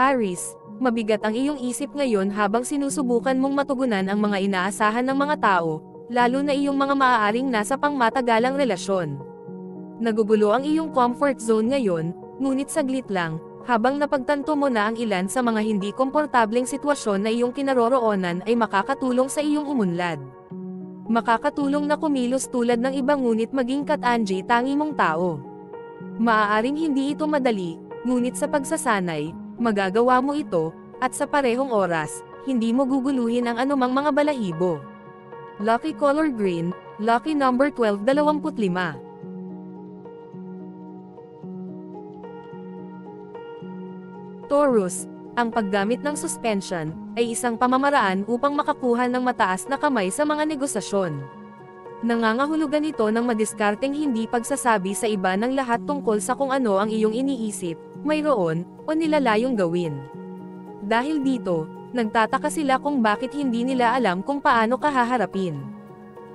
Aries, mabigat ang iyong isip ngayon habang sinusubukan mong matugunan ang mga inaasahan ng mga tao, lalo na iyong mga maaaring nasa pangmatagalang relasyon. Nagugulo ang iyong comfort zone ngayon, ngunit saglit lang, habang napagtanto mo na ang ilan sa mga hindi komportableng sitwasyon na iyong kinaroroonan ay makakatulong sa iyong umunlad. Makakatulong na kumilos tulad ng iba ngunit maging katangi tangi mong tao. Maaaring hindi ito madali, ngunit sa pagsasanay, magagawa mo ito, at sa parehong oras, hindi mo guguluhin ang anumang mga balahibo. Lucky color green, lucky number 1225. Taurus, ang paggamit ng suspension ay isang pamamaraan upang makakuha ng mataas na kamay sa mga negosasyon. Nangangahulugan ito ng madiskarteng hindi pagsasabi sa iba ng lahat tungkol sa kung ano ang iyong iniisip, mayroon, o nilalayong gawin. Dahil dito, nagtataka sila kung bakit hindi nila alam kung paano ka haharapin.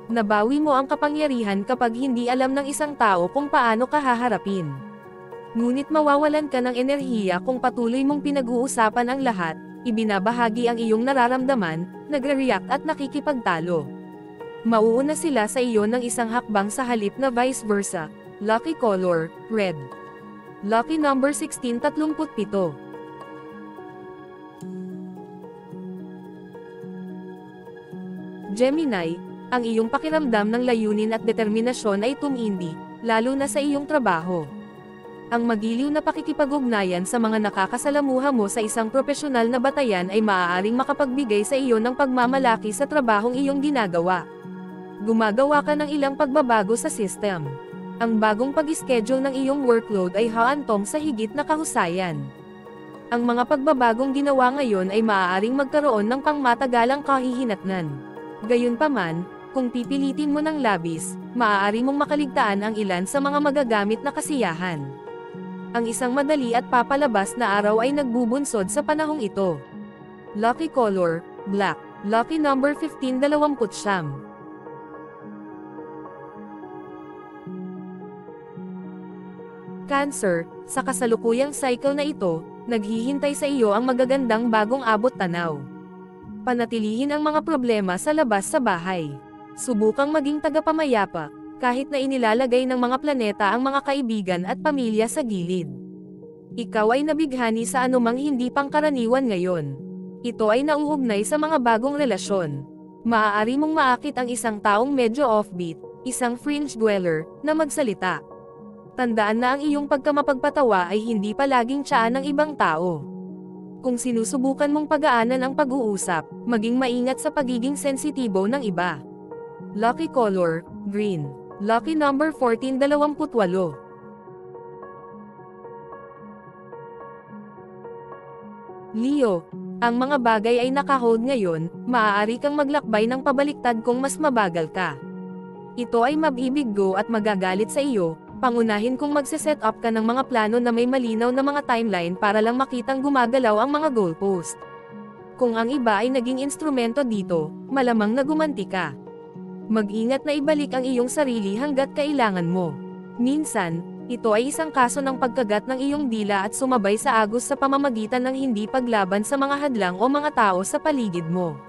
Nabawi mo ang kapangyarihan kapag hindi alam ng isang tao kung paano ka haharapin. Ngunit mawawalan ka ng enerhiya kung patuloy mong pinag-uusapan ang lahat, ibinabahagi ang iyong nararamdaman, nagre-react at nakikipagtalo. Mauuna sila sa iyo ng isang hakbang sa halip na vice versa. Lucky color, red. Lucky number 1637. Gemini, ang iyong pakiramdam ng layunin at determinasyon ay tumindi, lalo na sa iyong trabaho. Ang magiliw na pakikipag-ugnayan sa mga nakakasalamuha mo sa isang propesyonal na batayan ay maaaring makapagbigay sa iyo ng pagmamalaki sa trabahong iyong ginagawa. Gumagawa ka ng ilang pagbabago sa system. Ang bagong pag-schedule ng iyong workload ay haantong sa higit na kahusayan. Ang mga pagbabagong ginawa ngayon ay maaaring magkaroon ng pangmatagalang kahihinatnan. Gayunpaman, kung pipilitin mo ng labis, maaari mong makaligtaan ang ilan sa mga magagamit na kasiyahan. Ang isang madali at papalabas na araw ay nagbubunsod sa panahong ito. Lucky color, black. Lucky number 1529. Cancer, sa kasalukuyang cycle na ito, naghihintay sa iyo ang magagandang bagong abot tanaw. Panatilihin ang mga problema sa labas sa bahay. Subukang maging tagapamayapa, kahit na inilalagay ng mga planeta ang mga kaibigan at pamilya sa gilid. Ikaw ay nabighani sa anumang hindi pangkaraniwan ngayon. Ito ay nauugnay sa mga bagong relasyon. Maaari mong maakit ang isang taong medyo offbeat, isang fringe dweller, na magsalita. Tandaan na ang iyong pagkamapagpatawa ay hindi palaging tiyaan ng ibang tao. Kung sinusubukan mong pagaanan ang pag-uusap, maging maingat sa pagiging sensitibo ng iba. Lucky color, green. Lucky number 1428. Leo, ang mga bagay ay nakahold ngayon, maaari kang maglakbay ng pabaliktad kung mas mabagal ka. Ito ay mabibiggo at magagalit sa iyo. Pangunahin kung magse-set up ka ng mga plano na may malinaw na mga timeline para lang makitang gumagalaw ang mga goalpost. Kung ang iba ay naging instrumento dito, malamang na gumanti ka. Mag-ingat na ibalik ang iyong sarili hanggat kailangan mo. Minsan, ito ay isang kaso ng pagkagat ng iyong dila at sumabay sa agos sa pamamagitan ng hindi paglaban sa mga hadlang o mga tao sa paligid mo.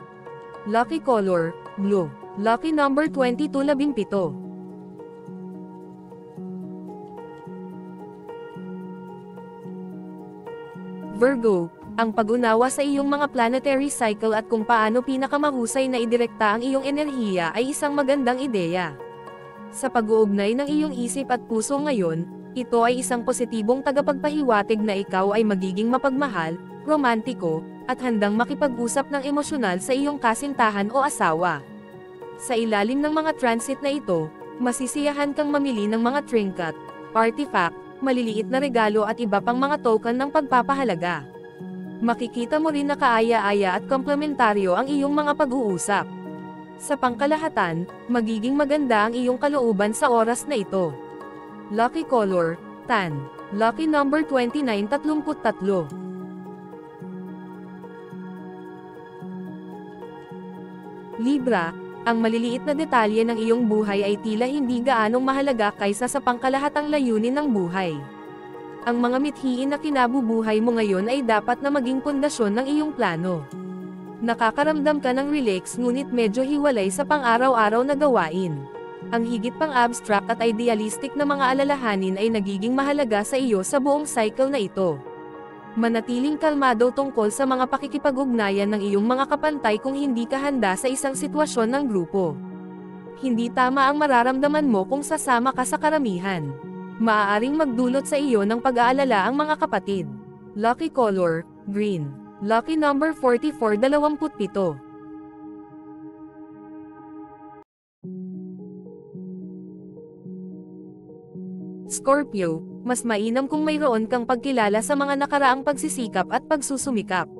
Lucky color, blue. Lucky number 2217. Virgo, ang pag-unawa sa iyong mga planetary cycle at kung paano pinakamahusay na idirekta ang iyong enerhiya ay isang magandang ideya. Sa pag-uugnay ng iyong isip at puso ngayon, ito ay isang positibong tagapagpahiwatig na ikaw ay magiging mapagmahal, romantiko, at handang makipag-usap ng emosyonal sa iyong kasintahan o asawa. Sa ilalim ng mga transit na ito, masisiyahan kang mamili ng mga trinket, artifact, maliliit na regalo at iba pang mga token ng pagpapahalaga. Makikita mo rin na kaaya-aya at komplementaryo ang iyong mga pag-uusap. Sa pangkalahatan, magiging maganda ang iyong kalooban sa oras na ito. Lucky color, tan. Lucky number 2933. Libra, ang maliliit na detalye ng iyong buhay ay tila hindi gaanong mahalaga kaysa sa pangkalahatang layunin ng buhay. Ang mga mithiin na kinabubuhay mo ngayon ay dapat na maging pundasyon ng iyong plano. Nakakaramdam ka ng relax ngunit medyo hiwalay sa pang-araw-araw na gawain. Ang higit pang abstract at idealistic na mga alalahanin ay nagiging mahalaga sa iyo sa buong cycle na ito. Manatiling kalmado tungkol sa mga pakikipag-ugnayan ng iyong mga kapantay kung hindi ka handa sa isang sitwasyon ng grupo. Hindi tama ang mararamdaman mo kung sasama ka sa karamihan. Maaaring magdulot sa iyo ng pag-aalala ang mga kapatid. Lucky color, green. Lucky number 4427. Scorpio, mas mainam kung mayroon kang pagkilala sa mga nakaraang pagsisikap at pagsusumikap.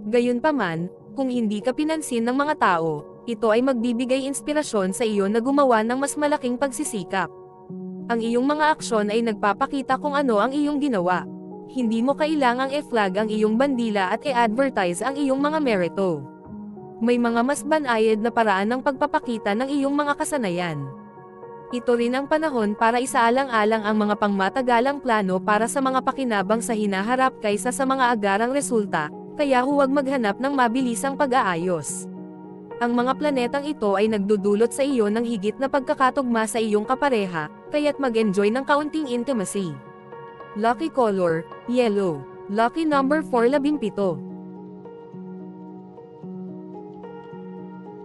Gayunpaman, kung hindi ka pinansin ng mga tao, ito ay magbibigay inspirasyon sa iyo na gumawa ng mas malaking pagsisikap. Ang iyong mga aksyon ay nagpapakita kung ano ang iyong ginawa. Hindi mo kailangang i-flag ang iyong bandila at i-advertise ang iyong mga merito. May mga mas banayad na paraan ng pagpapakita ng iyong mga kasanayan. Ito rin ang panahon para isaalang-alang ang mga pangmatagalang plano para sa mga pakinabang sa hinaharap kaysa sa mga agarang resulta, kaya huwag maghanap ng mabilisang pag-aayos. Ang mga planetang ito ay nagdudulot sa iyo ng higit na pagkakatugma sa iyong kapareha, kaya't mag-enjoy ng kaunting intimacy. Lucky color, yellow. Lucky number 417.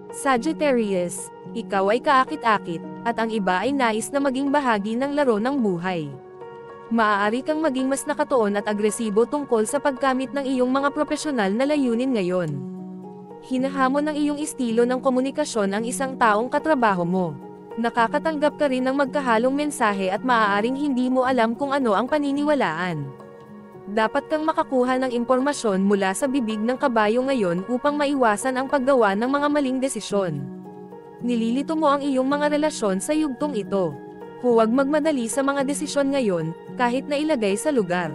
Sagittarius, ikaw ay kaakit-akit, at ang iba ay nais na maging bahagi ng laro ng buhay. Maaari kang maging mas nakatuon at agresibo tungkol sa pagkamit ng iyong mga profesional na layunin ngayon. Hinahamon ng iyong estilo ng komunikasyon ang isang taong katrabaho mo. Nakakatanggap ka rin ng magkahalong mensahe at maaaring hindi mo alam kung ano ang paniniwalaan. Dapat kang makakuha ng impormasyon mula sa bibig ng kabayo ngayon upang maiwasan ang paggawa ng mga maling desisyon. Nililito mo ang iyong mga relasyon sa yugtong ito. Huwag magmadali sa mga desisyon ngayon, kahit na ilagay sa lugar.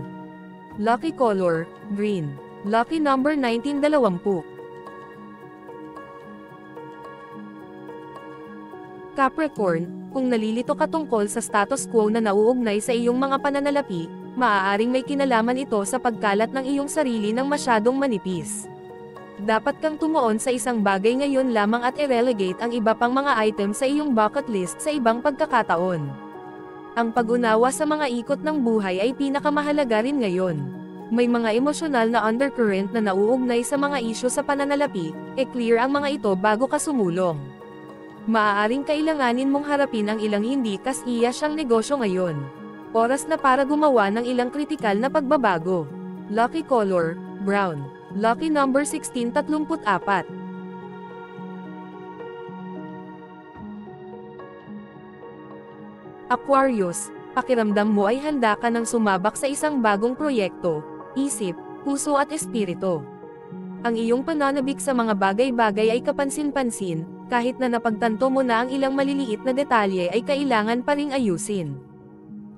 Lucky color, green. Lucky number 1920. Capricorn, kung nalilito ka tungkol sa status quo na nauugnay sa iyong mga pananalapi, maaaring may kinalaman ito sa pagkalat ng iyong sarili ng masyadong manipis. Dapat kang tumuon sa isang bagay ngayon lamang at i-relegate ang iba pang mga item sa iyong bucket list sa ibang pagkakataon. Ang pag-unawa sa mga ikot ng buhay ay pinakamahalaga rin ngayon. May mga emosyonal na undercurrent na nauugnay sa mga isyu sa pananalapi, clear ang mga ito bago ka sumulong. Maaaring kailanganin mong harapin ang ilang hindi kasiya siyang negosyo ngayon. Oras na para gumawa ng ilang kritikal na pagbabago. Lucky color, brown. Lucky number 1634. Aquarius, pakiramdam mo ay handa ka ng sumabak sa isang bagong proyekto, isip, puso at espiritu. Ang iyong pananabik sa mga bagay-bagay ay kapansin-pansin, kahit na napagtanto mo na ang ilang maliliit na detalye ay kailangan pa ring ayusin.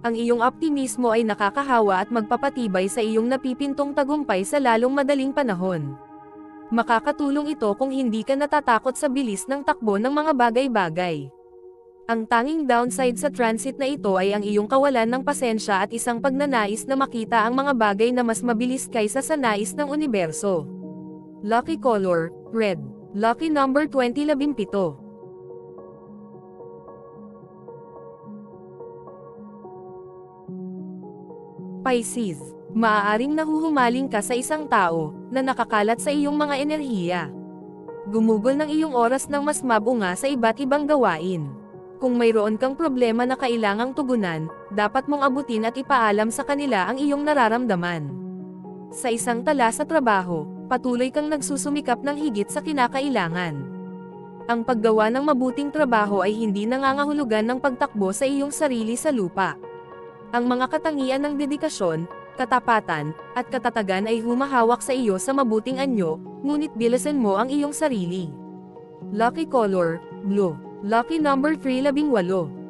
Ang iyong optimismo ay nakakahawa at magpapatibay sa iyong napipintong tagumpay sa lalong madaling panahon. Makakatulong ito kung hindi ka natatakot sa bilis ng takbo ng mga bagay-bagay. Ang tanging downside sa transit na ito ay ang iyong kawalan ng pasensya at isang pagnanais na makita ang mga bagay na mas mabilis kaysa sa nais ng universo. Lucky color, red. Lucky number 2017. Pisces, maaaring nahuhumaling ka sa isang tao na nakakalat sa iyong mga enerhiya. Gumugol ng iyong oras ng mas mabunga sa iba't ibang gawain. Kung mayroon kang problema na kailangang tugunan, dapat mong abutin at ipaalam sa kanila ang iyong nararamdaman. Sa isang tala sa trabaho, patuloy kang nagsusumikap ng higit sa kinakailangan. Ang paggawa ng mabuting trabaho ay hindi nangangahulugan ng pagtakbo sa iyong sarili sa lupa. Ang mga katangian ng dedikasyon, katapatan, at katatagan ay humahawak sa iyo sa mabuting anyo, ngunit bilisan mo ang iyong sarili. Lucky color, blue. Lucky number 318.